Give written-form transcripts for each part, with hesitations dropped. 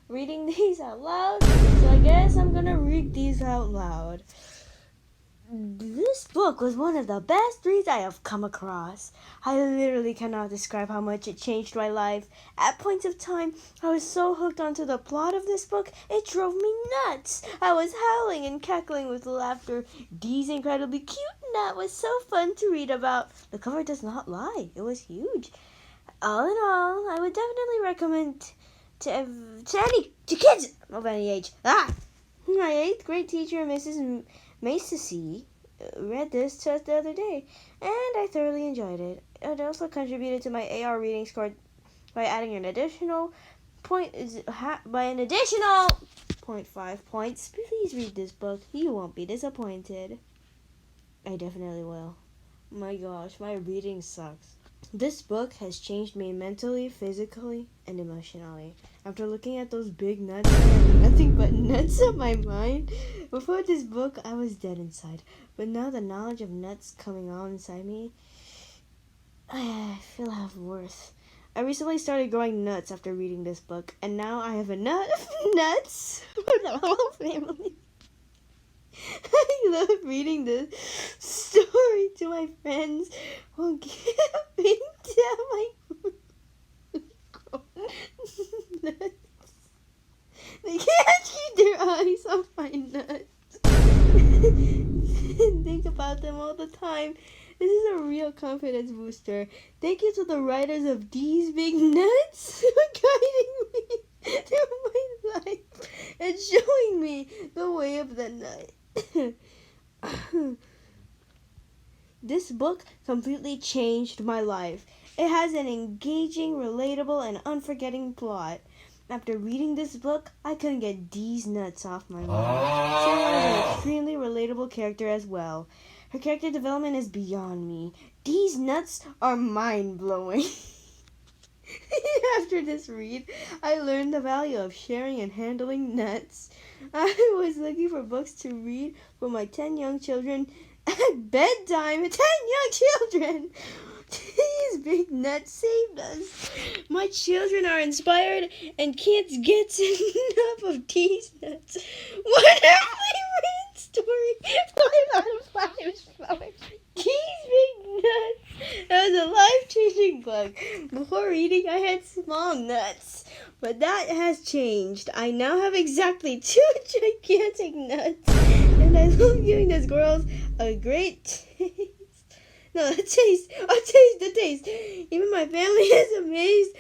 reading these out loud, so I guess I'm gonna read these out loud. This book was one of the best reads I have come across. I literally cannot describe how much it changed my life. At points of time, I was so hooked onto the plot of this book, it drove me nuts. I was howling and cackling with laughter. Dee's incredibly cute nut was so fun to read about. The cover does not lie. It was huge. All in all, I would definitely recommend to kids of any age. My 8th grade teacher, Mrs. Macy, read this to us the other day, and I thoroughly enjoyed it. It also contributed to my AR reading score by adding an additional 0.5 points. Please read this book. You won't be disappointed. I definitely will. My gosh, my reading sucks. This book has changed me mentally, physically, and emotionally. After looking at those big nuts, I have nothing but nuts on my mind. Before this book, I was dead inside. But now the knowledge of nuts coming on inside me, I feel I have worth. I recently started growing nuts after reading this book, and now I have enough nuts for the whole family. I love reading this story to my friends while giving down my nuts. They can't keep their eyes off my nuts. Think about them all the time. This is a real confidence booster. Thank you to the writers of These Big Nuts for guiding me through my life and showing me the way of the nut. This book completely changed my life. It has an engaging, relatable, and unforgettable plot. After reading this book, I couldn't get these nuts off my mind. Sarah is an extremely relatable character as well. Her character development is beyond me. These nuts are mind-blowing. After this read, I learned the value of sharing and handling nuts. I was looking for books to read for my 10 young children at bedtime. 10 young children! These big nuts saved us. My children are inspired and can't get enough of these nuts. Wonderfully written story. 5 out of 5 stars. These big nuts. That was a life-changing book. Before reading, I had small nuts, but that has changed. I now have exactly 2 gigantic nuts, and I love giving the squirrels a great taste. No, the taste. The taste. Even my family is amazed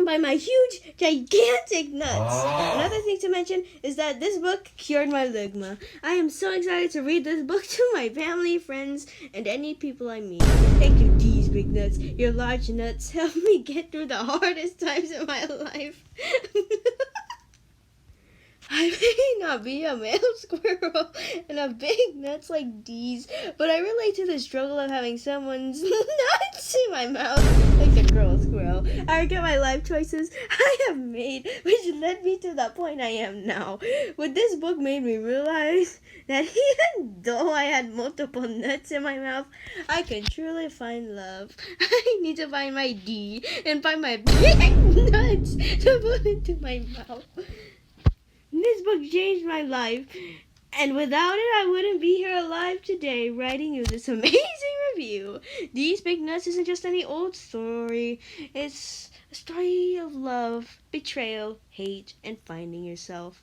by my huge, gigantic nuts. Another thing to mention is that this book cured my ligma. I am so excited to read this book to my family, friends, and any people I meet. Thank you, these big nuts. Your large nuts helped me get through the hardest times in my life. I may not be a male squirrel and have big nuts like these, but I relate to the struggle of having someone's nuts in my mouth like the girl squirrel. I regret my life choices I have made, which led me to the point I am now. But this book made me realize that even though I had multiple nuts in my mouth, I can truly find love. I need to find my D and find my big nuts to put into my mouth. This book changed my life, and without it, I wouldn't be here alive today writing you this amazing review. These Big Nuts isn't just any old story. It's a story of love, betrayal, hate, and finding yourself.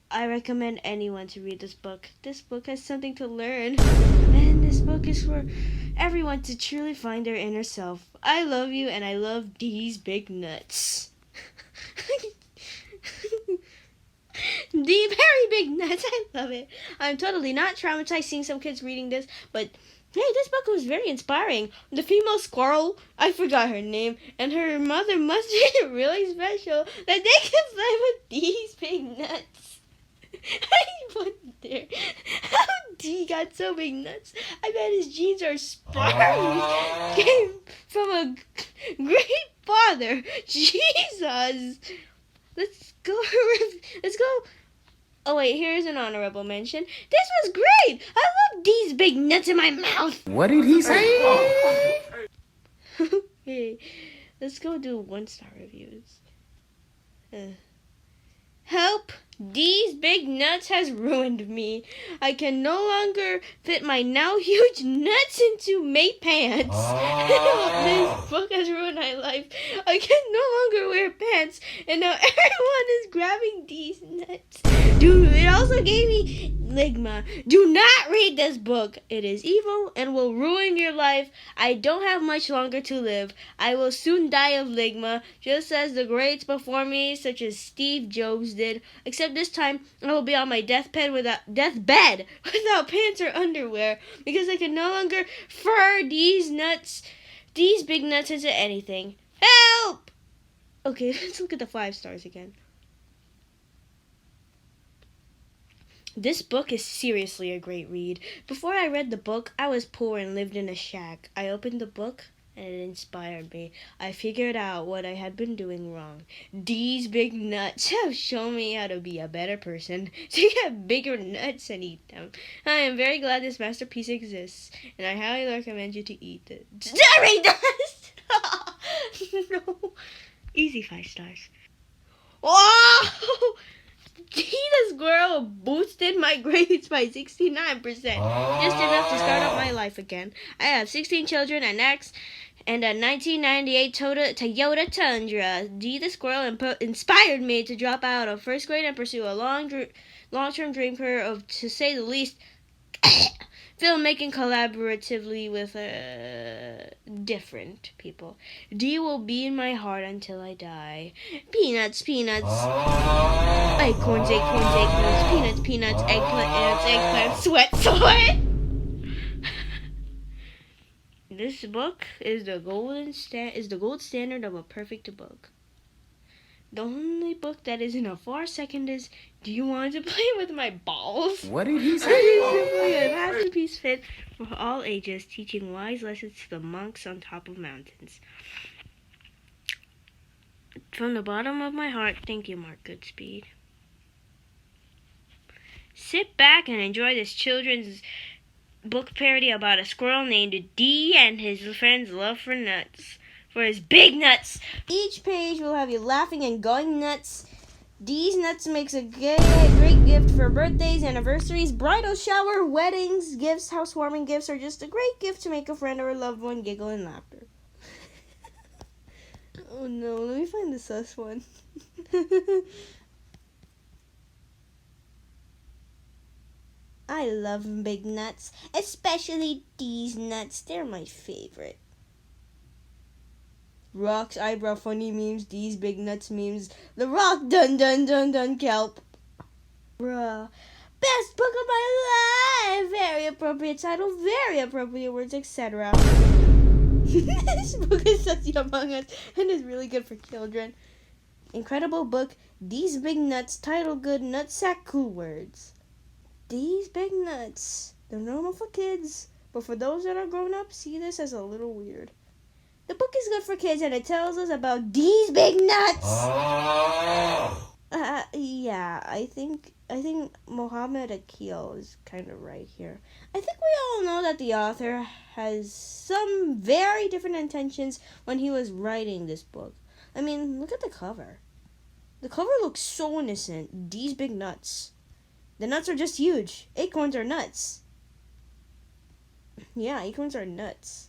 I recommend anyone to read this book. This book has something to learn, and this book is for everyone to truly find their inner self. I love you, and I love these big nuts. The very big nuts. I love it. I'm totally not traumatized seeing some kids reading this, but hey, this book was very inspiring. The female squirrel, I forgot her name, and her mother must be really special that they can play with these big nuts. I wonder how D got so big nuts. I bet his genes are sperm. Came from a great father. Jesus. Let's go. Oh wait, here's an honorable mention. This was great. I love these big nuts in my mouth. What did he say? Okay, let's go do 1-star reviews. Help! These big nuts has ruined me. I can no longer fit my now huge nuts into my pants. This book has ruined my life. I can no longer wear pants, and now everyone is grabbing these nuts. Dude, it also gave me ligma. Do not read this book. It is evil and will ruin your life. I don't have much longer to live. I will soon die of ligma, just as the greats before me, such as Steve Jobs did. Except this time, I will be on my deathbed without pants or underwear, because I can no longer fur these big nuts into anything. Help! Okay, let's look at the 5 stars again. This book is seriously a great read. Before I read the book, I was poor and lived in a shack. I opened the book, and it inspired me. I figured out what I had been doing wrong. These big nuts have shown me how to be a better person, to get bigger nuts and eat them. I am very glad this masterpiece exists, and I highly recommend you to eat it. Read this! No. Easy 5 stars. Whoa! The squirrel boosted my grades by 69%. Just enough to start up my life again. I have 16 children, an ex, and a 1998 Toyota Tundra. The squirrel inspired me to drop out of first grade and pursue a long-term dream career of, to say the least, filmmaking collaboratively with different people. D will be in my heart until I die. Peanuts. Acorns. Peanuts. Eggplants. Sweat. This book is the gold standard of a perfect book. The only book that is in a far second is Do You Want to Play With My Balls? What did he say? It is simply a masterpiece fit for all ages, teaching wise lessons to the monks on top of mountains. From the bottom of my heart, thank you, Mark Goodspeed. Sit back and enjoy this children's book parody about a squirrel named D and his friend's love for nuts. For his big nuts. Each page will have you laughing and going nuts. These nuts makes a great gift for birthdays, anniversaries, bridal shower, weddings, gifts, housewarming gifts, or just a great gift to make a friend or a loved one giggle and laughter. Oh no, let me find the sus one. I love big nuts, especially these nuts. They're my favorite. Rock's eyebrow funny memes, these big nuts memes, The Rock dun kelp. Bruh. Best book of my life! Very appropriate title, very appropriate words, etc. This book is such Among Us and is really good for children. Incredible book, These Big Nuts, title good, nutsack cool words. These big nuts. They're normal for kids, but for those that are grown up, see this as a little weird. The book is good for kids, and it tells us about these big nuts. Yeah, I think Mohammed Akil is kind of right here. I think we all know that the author has some very different intentions when he was writing this book. I mean, look at the cover. The cover looks so innocent. These big nuts. The nuts are just huge. Acorns are nuts. Yeah, acorns are nuts.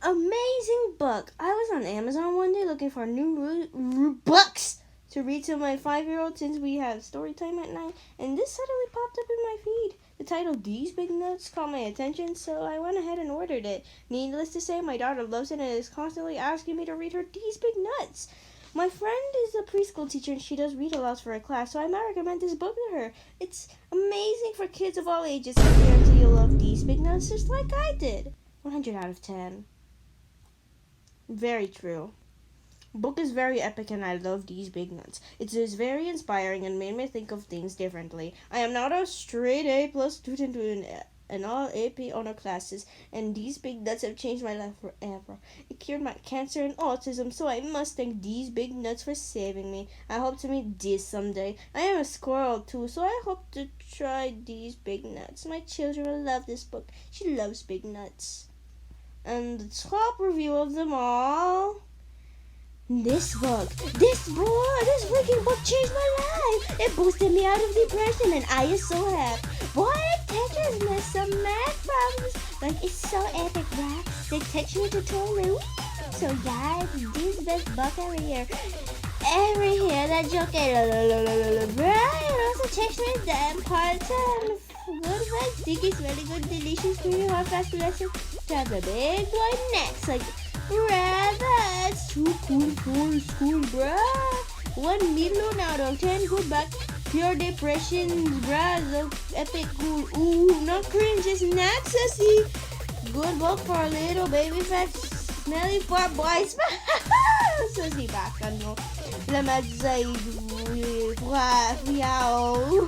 Amazing book. I was on Amazon one day looking for new books to read to my 5-year-old since we have story time at night, and this suddenly popped up in my feed. The title These Big Nuts caught my attention, so I went ahead and ordered it. Needless to say, my daughter loves it and is constantly asking me to read her These Big Nuts. My friend is a preschool teacher and she does read-alouds for her class, so I might recommend this book to her. It's amazing for kids of all ages. I guarantee you'll love These Big Nuts just like I did. 100 out of 10. Very true. Book is very epic and I love These Big Nuts. It is very inspiring and made me think of things differently. I am not a straight A+ student in all AP honor classes, and These Big Nuts have changed my life forever. It cured my cancer and autism, so I must thank These Big Nuts for saving me. I hope to meet this someday. I am a squirrel too, so I hope to try These Big Nuts. My children will love this book. She loves big nuts. And the top review of them all This freaking book changed my life. It boosted me out of depression and I is so happy. Boy, it teaches me some math problems. Like, it's so epic, right? They teach me tutorial. So guys, this best book every year. Every year that joke right? And also teach me the important good facts. Sticky, really good, delicious, really hard, fast lesson. Try the big one next. Like, bruh, that's too cool for school, bruh. 1 million out of 10 good back. Pure depression, bruh. So epic cool. Ooh, not cringe, just not sassy. Good book for a little baby fat, smelly for boys. Sassy back, ano. Lamad sa wow.